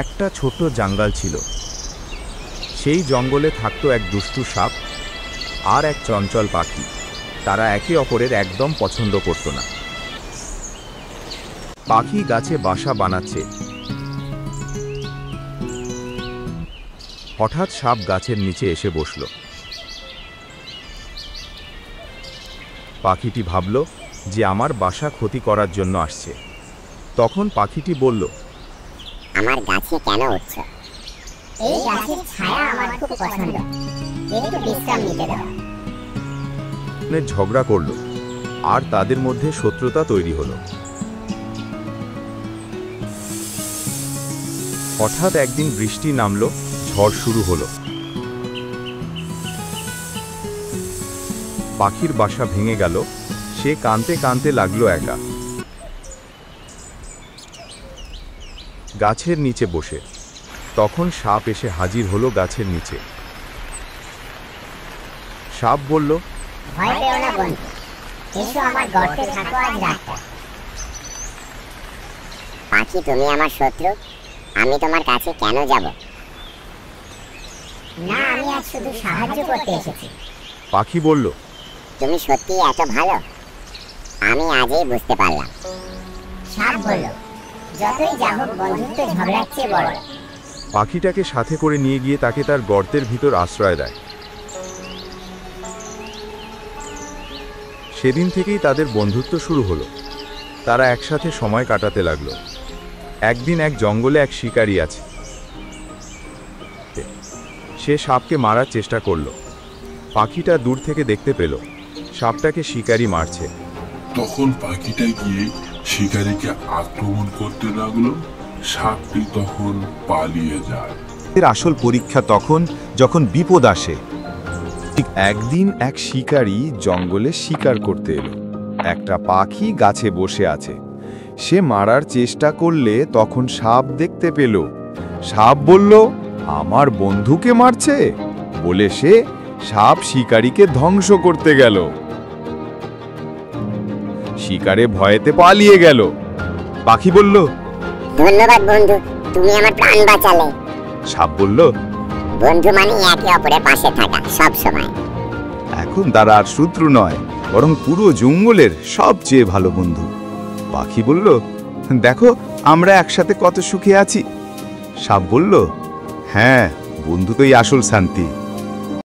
একটা ছোট জঙ্গল ছিল। সেই জঙ্গলে থাকতো এক দুষ্টু সাপ আর এক চঞ্চল পাখি। তারা একে অপরের একদম পছন্দ করত না। পাখি গাছে বাসা বানাচ্ছে, হঠাৎ সাপ গাছের নিচে এসে বসল। পাখিটি ভাবল যে আমার বাসা ক্ষতি করার জন্য আসছে। তখন পাখিটি বলল, আমার গাছে কেন উঠছো? এই গাছের ছায়া আমার খুব পছন্দ, একটু বিশ্রাম নিতে দাও। ঝগড়া করল আর তাদের মধ্যে শত্রুতা তৈরি হলো। হঠাৎ একদিন বৃষ্টি নামলো, ঝড় শুরু হলো। পাখির বাসা ভেঙে গেল। সে কাঁদতে কাঁদতে লাগলো একা গাছের নিচে বসে। তখন সাপ এসে হাজির হলো গাছের নিচে। সাপ বলল, ভয় পেও না বন্ধু, এসো আমার গর্তে থাকো আজ রাতটা। পাখি, তুমি আমার শত্রু, আমি তোমার কাছে কেন যাব? না, আমি আজ শুধু সাহায্য করতে এসেছি। পাখি বলল, তুমি সত্যি এত ভালো, আমি আজই বুঝতে পারলাম। সাপ বলল, যতই যা হোক বন্ধুত্ব ঝগড়ার চেয়ে বড়। পাখিটাকে সাথে করে নিয়ে গিয়ে তাকে তার গর্তের ভিতর আশ্রয় দেয়। সেদিন থেকেই তাদের বন্ধুত্ব শুরু হলো। তারা একসাথে সময় কাটাতে লাগলো। একদিন এক জঙ্গলে এক শিকারী আছে। সে সাপকে মারার চেষ্টা করলো। পাখিটা দূর থেকে দেখতে পেল সাপটাকে শিকারী মারছে। তখন পাখিটা গিয়ে শিকারীকে আক্রমণ করতে লাগলো। সাপটি তখন পালিয়ে যায়। এর আসল পরীক্ষা তখন যখন বিপদ আসে। ঠিক একদিন এক শিকারী জঙ্গলে শিকার করতে এলো। একটা পাখি গাছে বসে আছে। সে মারার চেষ্টা করলে তখন সাপ দেখতে পেল। সাপ বলল, আমার বন্ধুকে মারছে বলে সে সাপ শিকারীকে ধ্বংস করতে গেল। শিকারে ভয়েতে পালিয়ে গেল। পাখি বলল, ধন্যবাদ বন্ধু, তুমি আমার প্রাণ বাঁচালে। সাপ বলল, বন্ধু মানে একে অপরের পাশে থাকা সব সময়। এখন তারা আর শত্রু নয়, বরং পুরো জঙ্গলের সবচেয়ে ভালো বন্ধু। পাখি বলল, দেখো আমরা একসাথে কত সুখে আছি। সাপ বলল, হ্যাঁ, বন্ধুত্বই আসল শান্তি।